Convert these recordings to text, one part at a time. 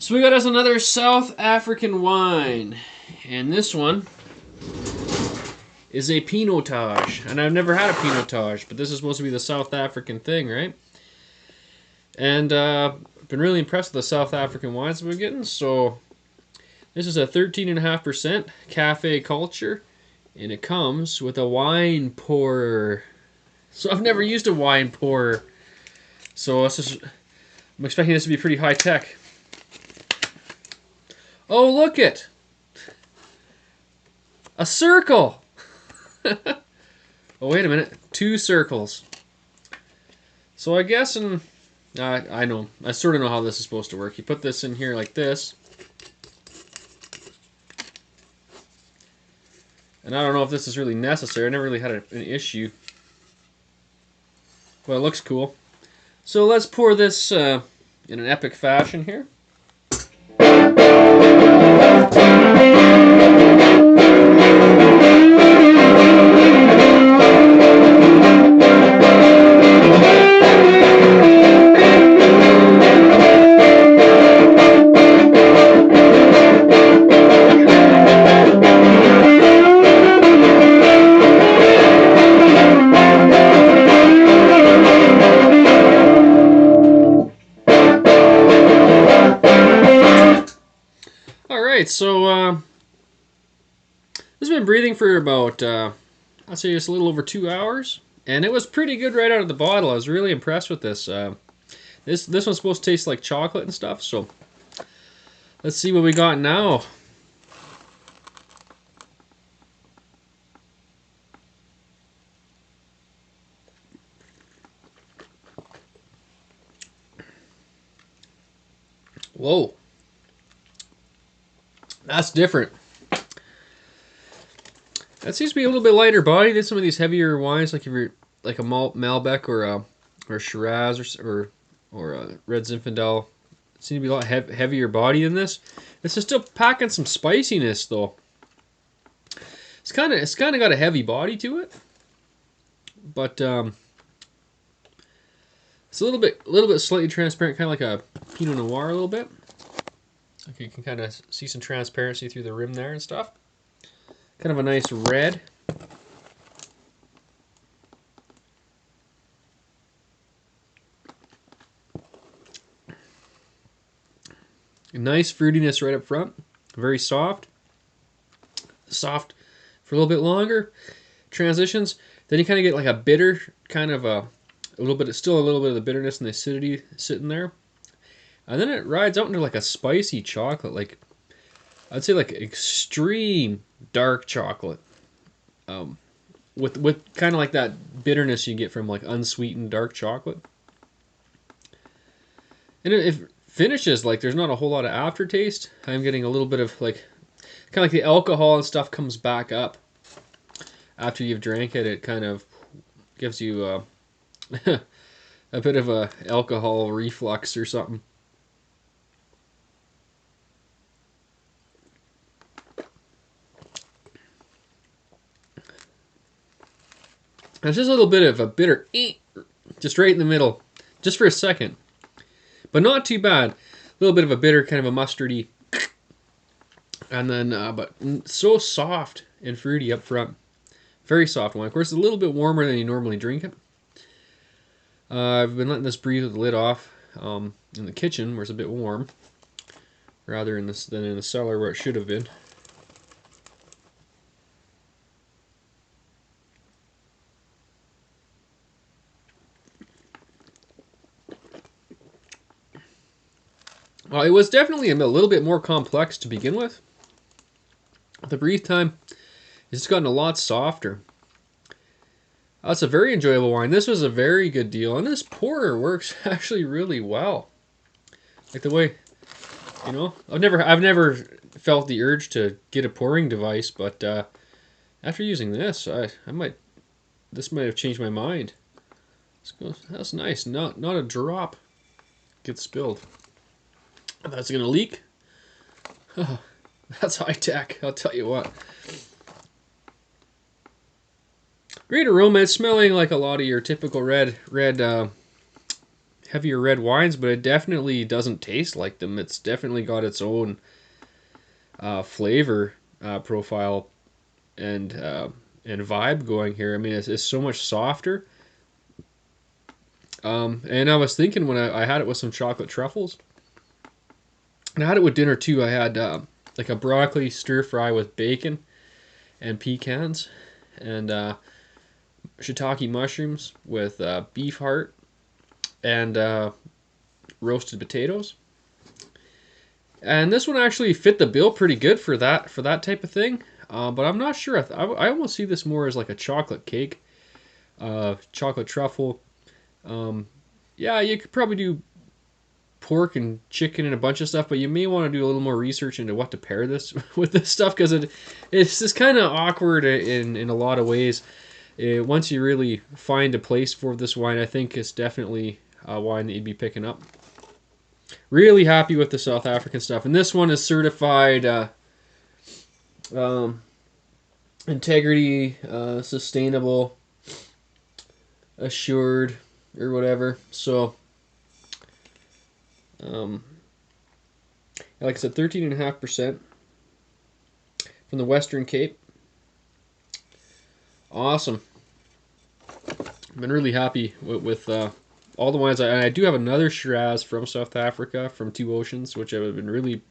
So we got us another South African wine, and this one is a Pinotage, and I've never had a Pinotage, but this is supposed to be the South African thing, right? And I've been really impressed with the South African wines we're getting. So this is a 13.5% cafe culture, and it comes with a wine pourer. So I've never used a wine pourer, so I'm expecting this to be pretty high tech. Oh, look it! A circle! Oh, wait a minute. 2 circles. So I guess I know. I sort of know how this is supposed to work. You put this in here like this. And I don't know if this is really necessary. I never really had an issue. But it looks cool. So let's pour this in an epic fashion here. Alright, so this has been breathing for about, I'd say just a little over 2 hours. And it was pretty good right out of the bottle. I was really impressed with this. This one's supposed to taste like chocolate and stuff, so let's see what we got now. Whoa. That's different. That seems to be a little bit lighter body than some of these heavier wines, like if you're like a Malbec or a Shiraz or a Red Zinfandel. It seems to be a lot heavier body than this. This is still packing some spiciness though. It's kind of got a heavy body to it, but it's a little bit slightly transparent, kind of like a Pinot Noir a little bit. Okay, you can kind of see some transparency through the rim there and stuff. Kind of a nice red. A nice fruitiness right up front. Very soft. Soft for a little bit longer. Transitions. Then you kind of get like a bitter, kind of a little bit of the bitterness and the acidity sitting there. And then it rides out into like a spicy chocolate, like I'd say like extreme dark chocolate, with kind of like that bitterness you get from like unsweetened dark chocolate. And it finishes like there's not a whole lot of aftertaste. I'm getting a little bit of like kind of like the alcohol and stuff comes back up after you've drank it. It kind of gives you a bit of a alcohol reflux or something. There's just a little bit of a bitter, just right in the middle, just for a second, but not too bad. A little bit of a bitter, kind of a mustardy, and then but so soft and fruity up front. Very soft wine. Of course, it's a little bit warmer than you normally drink it. I've been letting this breathe with the lid off in the kitchen, where it's a bit warm, rather than in the cellar where it should have been. Well, it was definitely a little bit more complex to begin with. The breathe time has gotten a lot softer. That's a very enjoyable wine. This was a very good deal, and this pourer works actually really well. Like the way, you know, I've never felt the urge to get a pouring device, but after using this, this might have changed my mind. That's nice. Not a drop gets spilled. That's gonna leak. Oh, that's high tech, I'll tell you what. Great aroma. It's smelling like a lot of your typical red heavier red wines, but it definitely doesn't taste like them. It's definitely got its own flavor profile and vibe going here. I mean, it's so much softer. And I was thinking when I had it with some chocolate truffles, and I had it with dinner too. I had like a broccoli stir fry with bacon and pecans, and shiitake mushrooms with beef heart and roasted potatoes. And this one actually fit the bill pretty good for that type of thing. But I'm not sure. I almost see this more as like a chocolate cake, chocolate truffle. Yeah, you could probably do pork and chicken and a bunch of stuff, but you may want to do a little more research into what to pair this with this stuff because it's just kind of awkward in a lot of ways. Once you really find a place for this wine, I think it's definitely a wine that you'd be picking up. Really happy with the South African stuff, and this one is certified um, integrity, sustainable, assured, or whatever. So, like I said, 13.5% from the Western Cape. Awesome. I've been really happy with all the wines. I do have another Shiraz from South Africa, from Two Oceans, which I've been really,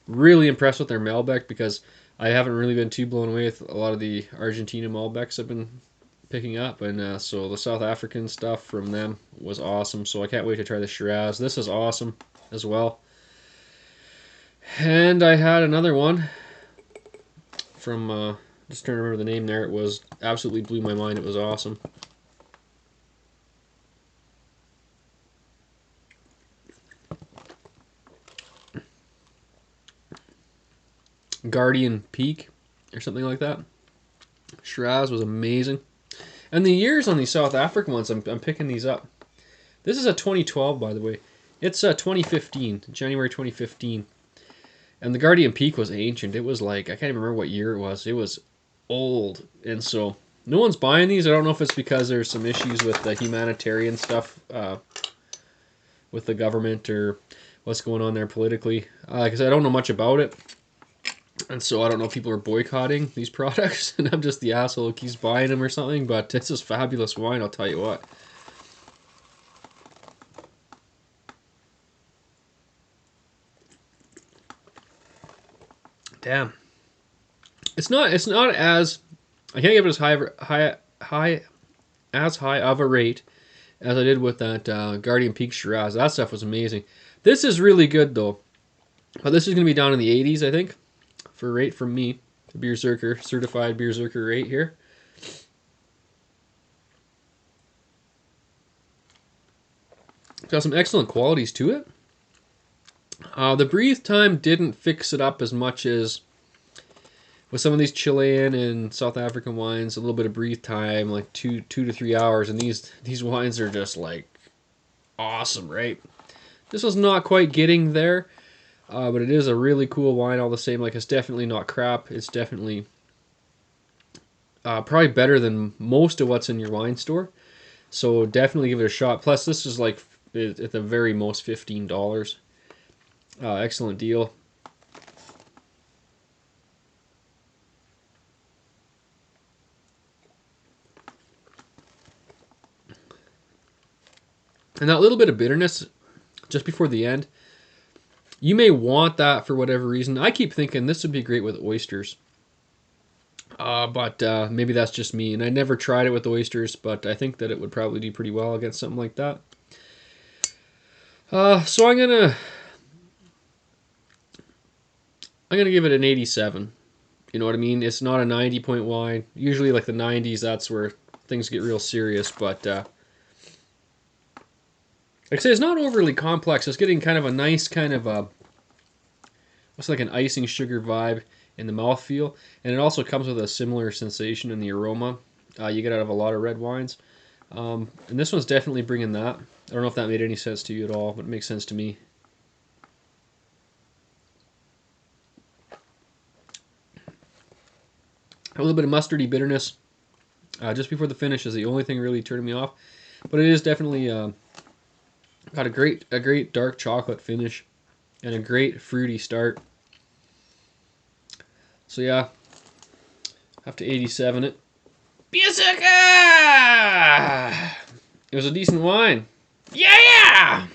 really impressed with their Malbec because I haven't really been too blown away with a lot of the Argentina Malbecs I've been picking up. And so the South African stuff from them was awesome. So I can't wait to try the Shiraz. This is awesome as well. And I had another one from, just trying to remember the name there. It was absolutely blew my mind. It was awesome. Guardian Peak or something like that. Shiraz was amazing. And the years on these South African ones, I'm picking these up. This is a 2012, by the way. It's 2015, January 2015. And the Guardian Peak was ancient. It was like, I can't even remember what year it was. It was old. And so no one's buying these. I don't know if it's because there's some issues with the humanitarian stuff with the government or what's going on there politically. Because I don't know much about it. And so I don't know if people are boycotting these products. And I'm just the asshole who keeps buying them or something. But this is fabulous wine, I'll tell you what. Damn. It's not as, I can't give it as high of a rate as I did with that Guardian Peak Shiraz. That stuff was amazing. This is really good though. But this is going to be down in the 80s, I think, for a rate from me. The Beerzerker, certified Beerzerker rate here. It's got some excellent qualities to it. The breathe time didn't fix it up as much as with some of these Chilean and South African wines. A little bit of breathe time, like 2 to 3 hours, and these wines are just like awesome, right? This was not quite getting there, but it is a really cool wine all the same. Like, it's definitely not crap. It's definitely probably better than most of what's in your wine store. So definitely give it a shot. Plus, this is like at the very most $15. Excellent deal. And that little bit of bitterness just before the end, you may want that for whatever reason. I keep thinking this would be great with oysters. But maybe that's just me. And I never tried it with oysters, but I think that it would probably do pretty well against something like that. So I'm gonna give it an 87. You know what I mean? It's not a 90-point wine. Usually, like the 90s, that's where things get real serious. But like I say, it's not overly complex. It's getting kind of a nice kind of a, what's like an icing sugar vibe in the mouthfeel, and it also comes with a similar sensation in the aroma you get out of a lot of red wines. And this one's definitely bringing that. I don't know if that made any sense to you at all, but it makes sense to me. A little bit of mustardy bitterness just before the finish is the only thing really turning me off. But it is definitely Got a great dark chocolate finish and a great fruity start. So yeah, have to 87 it. Beerzerker! It was a decent wine. Yeah!